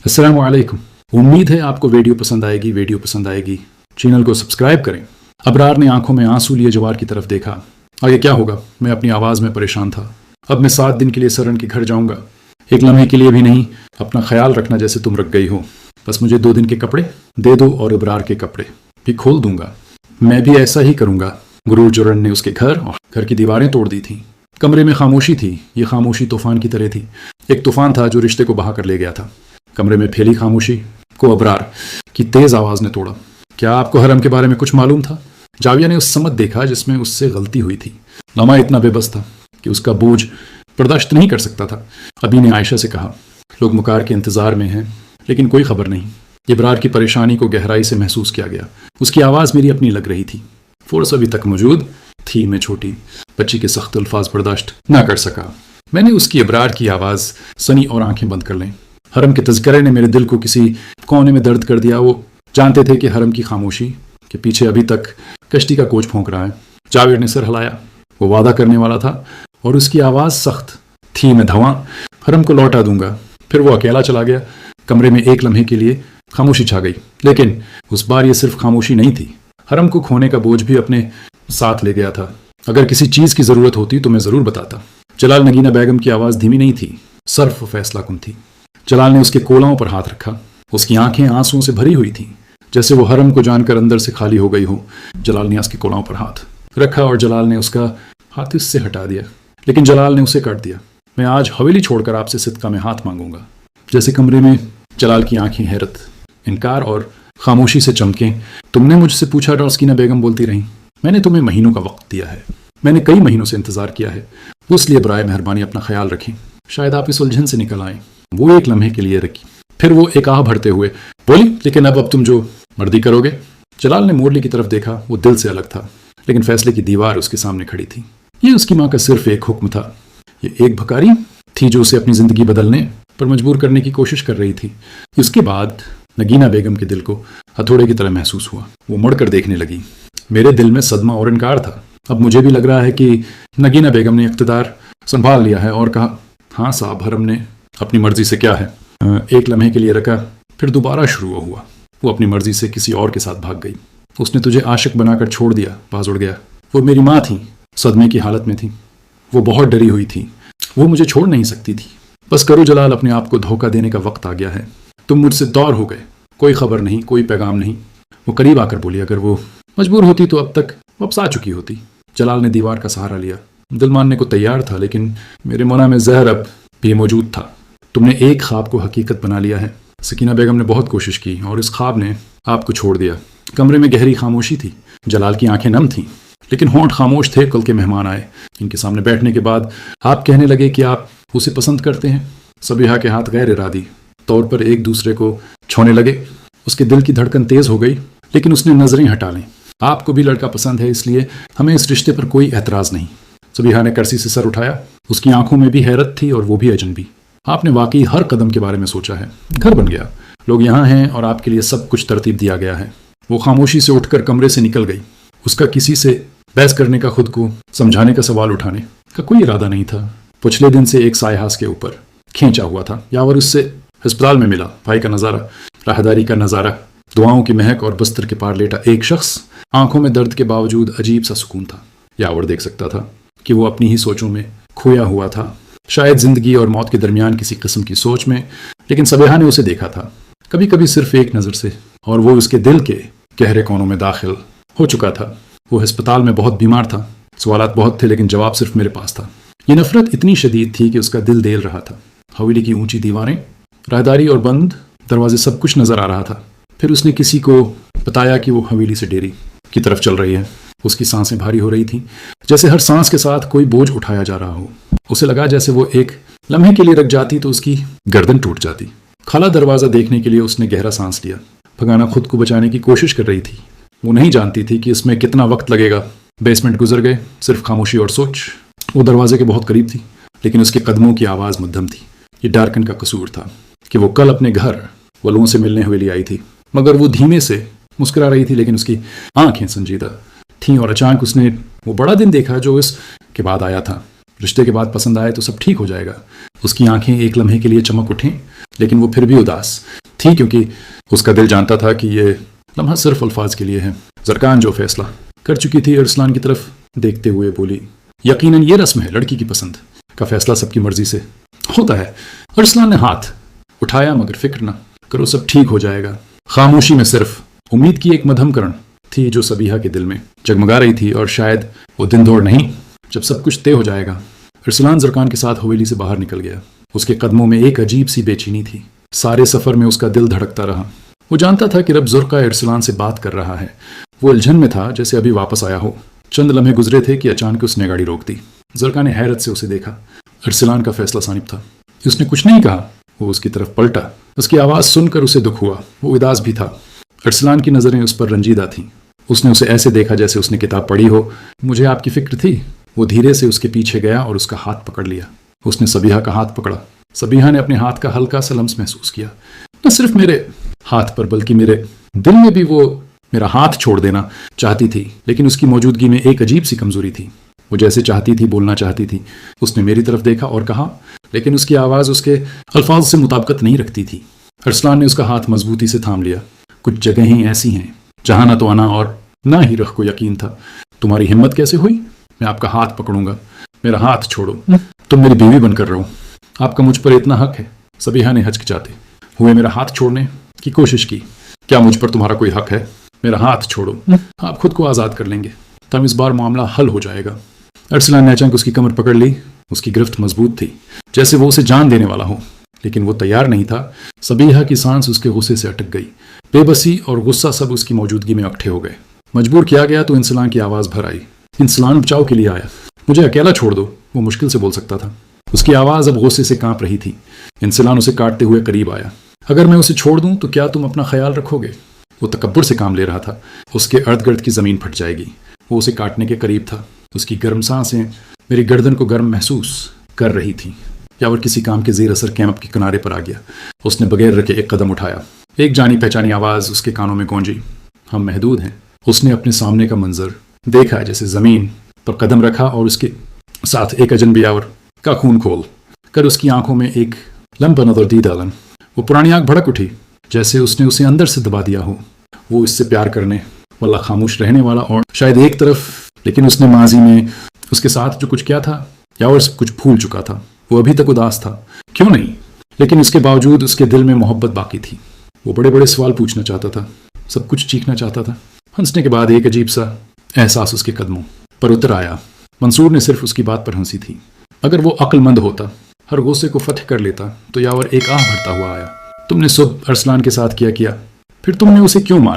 अस्सलाम वालेकुम। उम्मीद है आपको वीडियो पसंद आएगी। चैनल को सब्सक्राइब करें। अबरार ने आंखों में आंसू लिए जवार की तरफ देखा। आगे क्या होगा? मैं अपनी आवाज़ में परेशान था। अब मैं 7 दिन के लिए सरन के घर जाऊंगा। एक लम्हे के लिए भी नहीं। अपना ख्याल रखना जैसे तुम रख गई हो। बस मुझे 2 दिन के कपड़े दे दो और अबरार के कपड़े भी खोल दूंगा। मैं भी ऐसा ही करूंगा। गुरूर जुरन ने उसके घर और घर की दीवारें तोड़ दी थी। कमरे में खामोशी थी। ये खामोशी तूफान की तरह थी। एक तूफान था जो रिश्ते को बहा कर ले गया था। कमरे में फैली खामोशी को अबरार की तेज आवाज ने तोड़ा। क्या आपको हरम के बारे में कुछ मालूम था? जाविया ने उस समत देखा जिसमें उससे गलती हुई थी। लम्हा इतना बेबस था कि उसका बोझ बर्दाश्त नहीं कर सकता था। अबी ने आयशा से कहा, लोग मुकार के इंतजार में हैं, लेकिन कोई खबर नहीं। इब्रार की परेशानी को गहराई से महसूस किया गया। उसकी आवाज़ मेरी अपनी लग रही थी। फोर्स अभी तक मौजूद थी। मैं छोटी बच्ची के सख्त अल्फाज बर्दाश्त ना कर सका। मैंने उसकी इब्रार की आवाज़ सनी और आंखें बंद कर लें। हरम के तज़किरे ने मेरे दिल को किसी कोने में दर्द कर दिया। वो जानते थे कि हरम की खामोशी के पीछे अभी तक कश्ती का कोच फौंक रहा है। जावेद ने सर हिलाया। वो वादा करने वाला था और उसकी आवाज़ सख्त थी। मैं धवां हरम को लौटा दूंगा। फिर वो अकेला चला गया। कमरे में एक लम्हे के लिए खामोशी छा गई, लेकिन उस बार ये सिर्फ खामोशी नहीं थी। हरम को खोने का बोझ भी अपने साथ ले गया था। अगर किसी चीज़ की ज़रूरत होती तो मैं ज़रूर बताता। जलाल नगीना बेगम की आवाज़ धीमी नहीं थी, सर्फ फैसला कुन थी। जलाल ने उसके कोलाओं पर हाथ रखा। उसकी आंखें आंसुओं से भरी हुई थीं, जैसे वो हरम को जानकर अंदर से खाली हो गई हो। जलाल ने उसके कोलाओं पर हाथ रखा और जलाल ने उसका हाथ इससे हटा दिया, लेकिन जलाल ने उसे काट दिया। मैं आज हवेली छोड़कर आपसे सिदका में हाथ मांगूंगा। जैसे कमरे में जलाल की आंखें हैरत, इनकार और खामोशी से चमकें। तुमने मुझसे पूछा, रस्कीना बेगम बोलती रही। मैंने तुम्हें महीनों का वक्त दिया है। मैंने कई महीनों से इंतजार किया है। इसलिए बराए मेहरबानी अपना ख्याल रखें। शायद आप इस उलझन से निकल आए। वो एक लम्हे के लिए रखी। फिर वो एक आह भरते हुए बोली, लेकिन अब तुम जो मर्जी करोगे। जलाल ने मोरली की तरफ देखा। वो दिल से अलग था, लेकिन फैसले की दीवार उसके सामने खड़ी थी। ये उसकी माँ का सिर्फ एक हुक्म था। ये एक भकारी थी जो उसे अपनी जिंदगी बदलने पर मजबूर करने की कोशिश कर रही थी। उसके बाद नगीना बेगम के दिल को हथौड़े की तरह महसूस हुआ। वो मुड़कर देखने लगी। मेरे दिल में सदमा और इनकार था। अब मुझे भी लग रहा है कि नगीना बेगम ने इख्तिदार संभाल लिया है और कहा, हाँ साहब, हरम ने अपनी मर्जी से क्या है। एक लम्हे के लिए रखा, फिर दोबारा शुरू हुआ। वो अपनी मर्जी से किसी और के साथ भाग गई। उसने तुझे आशिक बनाकर छोड़ दिया, बाज उड़ गया। वो मेरी माँ थी, सदमे की हालत में थी। वो बहुत डरी हुई थी। वो मुझे छोड़ नहीं सकती थी। बस करो जलाल, अपने आप को धोखा देने का वक्त आ गया है। तुम मुझसे दौर हो गए। कोई खबर नहीं, कोई पैगाम नहीं। वो करीब आकर बोली, अगर वो मजबूर होती तो अब तक वापस आ चुकी होती। जलाल ने दीवार का सहारा लिया। दिल मानने को तैयार था, लेकिन मेरे मोना में जहर अब भी मौजूद था। तुमने एक ख्वाब को हकीकत बना लिया है। सकीना बेगम ने बहुत कोशिश की और इस ख्वाब ने आपको छोड़ दिया। कमरे में गहरी खामोशी थी। जलाल की आंखें नम थीं, लेकिन होंठ खामोश थे। कल के मेहमान आए। इनके सामने बैठने के बाद आप कहने लगे कि आप उसे पसंद करते हैं। सबीहा के हाथ गैर इरादी तौर पर एक दूसरे को छूने लगे। उसके दिल की धड़कन तेज हो गई, लेकिन उसने नजरें हटा लीं। आपको भी लड़का पसंद है, इसलिए हमें इस रिश्ते पर कोई एतराज नहीं। सबीहा ने कुर्सी से सर उठाया। उसकी आंखों में भी हैरत थी और वो भी अजनबी। आपने वाकई हर कदम के बारे में सोचा है। घर बन गया, लोग यहाँ हैं और आपके लिए सब कुछ तरतीब दिया गया है। वो खामोशी से उठकर कमरे से निकल गई। उसका किसी से बहस करने का, खुद को समझाने का, सवाल उठाने का कोई इरादा नहीं था। पिछले दिन से एक सायहास के ऊपर खींचा हुआ था। यावर उससे अस्पताल में मिला। भाई का नज़ारा, राहदारी का नज़ारा, दुआओं की महक और बस्तर के पार लेटा एक शख्स। आंखों में दर्द के बावजूद अजीब सा सुकून था। यावर देख सकता था कि वो अपनी ही सोचों में खोया हुआ था, शायद जिंदगी और मौत के दरमियान किसी किस्म की सोच में। लेकिन सबीहा ने उसे देखा था, कभी कभी सिर्फ एक नज़र से, और वो उसके दिल के गहरे कोनों में दाखिल हो चुका था। वो अस्पताल में बहुत बीमार था। सवालात बहुत थे, लेकिन जवाब सिर्फ मेरे पास था। ये नफरत इतनी शदीद थी कि उसका दिल देल रहा था। हवेली की ऊंची दीवारें, राहदारी और बंद दरवाजे, सब कुछ नजर आ रहा था। फिर उसने किसी को बताया कि वो हवेली से डेरी की तरफ चल रही है। उसकी सांसें भारी हो रही थीं, जैसे हर सांस के साथ कोई बोझ उठाया जा रहा हो। उसे लगा जैसे वो एक लम्हे के लिए रख जाती तो उसकी गर्दन टूट जाती। खाला दरवाज़ा देखने के लिए उसने गहरा सांस लिया। भगाना खुद को बचाने की कोशिश कर रही थी। वो नहीं जानती थी कि इसमें कितना वक्त लगेगा। बेसमेंट गुजर गए, सिर्फ खामोशी और सोच। वो दरवाजे के बहुत करीब थी, लेकिन उसके कदमों की आवाज़ मध्यम थी। ये डार्कन का कसूर था कि वो कल अपने घर वलों से मिलने हवेली आई थी, मगर वो धीमे से मुस्कुरा रही थी, लेकिन उसकी आंखें संजीदा थीं। और अचानक उसने वो बड़ा दिन देखा जो इसके बाद आया था। رشتے کے بعد پسند آئے تو سب ٹھیک ہو جائے گا۔ اس کی آنکھیں ایک لمحے کے لیے چمک اٹھیں، لیکن وہ پھر بھی اداس تھی، کیونکہ اس کا دل جانتا تھا کہ یہ لمحہ صرف الفاظ کے لیے ہے۔ زرکان جو فیصلہ کر چکی تھی، ارسلان کی طرف دیکھتے ہوئے بولی، یقیناً یہ رسم ہے، لڑکی کی پسند کا فیصلہ سب کی مرضی سے ہوتا ہے۔ ارسلان نے ہاتھ اٹھایا، مگر فکر نہ کرو، سب ٹھیک ہو جائے گا۔ خاموشی میں صرف امید کی ایک مدھم کرن تھی جو سبیہا کے دل میں جگمگا رہی تھی، اور شاید وہ دن دور نہیں جب سب کچھ طے ہو جائے گا۔ ارسلان زرکان کے ساتھ حویلی سے باہر نکل گیا۔ اس کے قدموں میں ایک عجیب سی بے چینی تھی۔ سارے سفر میں اس کا دل دھڑکتا رہا۔ وہ جانتا تھا کہ رب زرقا ارسلان سے بات کر رہا ہے۔ وہ الجھن میں تھا جیسے ابھی واپس آیا ہو۔ چند لمحے گزرے تھے کہ اچانک اس نے گاڑی روک دی۔ زرقا نے حیرت سے اسے دیکھا۔ ارسلان کا فیصلہ صانب تھا۔ اس نے کچھ نہیں کہا۔ وہ اس کی طرف پلٹا۔ اس کی آواز سن کر اسے دکھ ہوا۔ وہ اداس بھی تھا۔ ارسلان کی نظریں اس پر رنجیدہ تھیں۔ اس نے اسے ایسے دیکھا جیسے اس نے کتاب پڑھی ہو۔ مجھے آپ کی فکر تھی۔ وہ دھیرے سے اس کے پیچھے گیا اور اس کا ہاتھ پکڑ لیا۔ اس نے سبیہا کا ہاتھ پکڑا۔ سبیہا نے اپنے ہاتھ کا ہلکا سا لمس محسوس کیا، نہ صرف میرے ہاتھ پر بلکہ میرے دل میں بھی۔ وہ میرا ہاتھ چھوڑ دینا چاہتی تھی، لیکن اس کی موجودگی میں ایک عجیب سی کمزوری تھی۔ وہ جیسے چاہتی تھی بولنا چاہتی تھی۔ اس نے میری طرف دیکھا اور کہا، لیکن اس کی آواز اس کے الفاظ سے مطابقت نہیں رکھتی تھی۔ ارسلان نے اس کا ہاتھ مضبوطی سے تھام لیا۔ کچھ جگہیں ایسی ہیں جہاں نہ تو انا اور نہ ہی رخ کو یقین تھا۔ تمہاری ہمت کیسے ہوئی؟ میں آپ کا ہاتھ پکڑوں گا۔ میرا ہاتھ چھوڑو۔ تم میری بیوی بن کر رہو۔ آپ کا مجھ پر اتنا حق ہے۔ سبیہا نے ہچکچاتے ہوئے میرا ہاتھ چھوڑنے کی کوشش کی۔ کیا مجھ پر تمہارا کوئی حق ہے؟ میرا ہاتھ چھوڑو۔ آپ خود کو آزاد کر لیں گے، تب اس بار معاملہ حل ہو جائے گا۔ ارسلان نے اچانک اس کی کمر پکڑ لی۔ اس کی گرفت مضبوط تھی، جیسے وہ اسے جان دینے والا ہو، لیکن وہ تیار نہیں تھا۔ سبیہا کی سانس اس کے غصے سے اٹک گئی۔ بے بسی اور غصہ سب اس کی موجودگی میں اکٹھے ہو گئے۔ مجبور کیا گیا تو انسلان کی آواز بھر آئی۔ انسلان بچاؤ کے لیے آیا۔ مجھے اکیلا چھوڑ دو، وہ مشکل سے بول سکتا تھا۔ اس کی آواز اب غصے سے کانپ رہی تھی۔ انسلان اسے کاٹتے ہوئے قریب آیا۔ اگر میں اسے چھوڑ دوں تو کیا تم اپنا خیال رکھو گے؟ وہ تکبر سے کام لے رہا تھا۔ اس کے ارد گرد کی زمین پھٹ جائے گی۔ وہ اسے کاٹنے کے قریب تھا۔ اس کی گرم سانسیں میری گردن کو گرم محسوس کر رہی تھیں۔ یاور کسی کام کے زیر اثر کیمپ کے کنارے پر آ گیا۔ اس نے بغیر رکے ایک قدم اٹھایا۔ ایک جانی پہچانی آواز اس کے کانوں میں گونجی، ہم محدود ہیں۔ اس نے اپنے سامنے کا منظر دیکھا، جیسے زمین پر قدم رکھا اور اس کے ساتھ ایک اجنبی آور کا خون کھول کر اس کی آنکھوں میں ایک لمبا نظر دی ڈالن۔ وہ پرانی آنکھ بھڑک اٹھی، جیسے اس نے اسے اندر سے دبا دیا ہو۔ وہ اس سے پیار کرنے والا، خاموش رہنے والا، اور شاید ایک طرف، لیکن اس نے ماضی میں اس کے ساتھ جو کچھ کیا تھا یا اور کچھ بھول چکا تھا۔ وہ ابھی تک اداس تھا، کیوں نہیں؟ لیکن اس کے باوجود اس کے دل میں محبت باقی تھی۔ وہ بڑے بڑے سوال پوچھنا چاہتا تھا، سب کچھ چیخنا چاہتا تھا۔ ہنسنے کے بعد ایک عجیب سا احساس اس کے قدموں پر اتر آیا۔ منصور نے صرف اس کی بات پر ہنسی تھی۔ اگر وہ عقل مند ہوتا، ہر غصے کو فتح کر لیتا، تو یاور ایک آہ بھرتا ہوا آیا۔ تم نے صبح ارسلان کے ساتھ کیا، پھر تم نے اسے کیوں مارا؟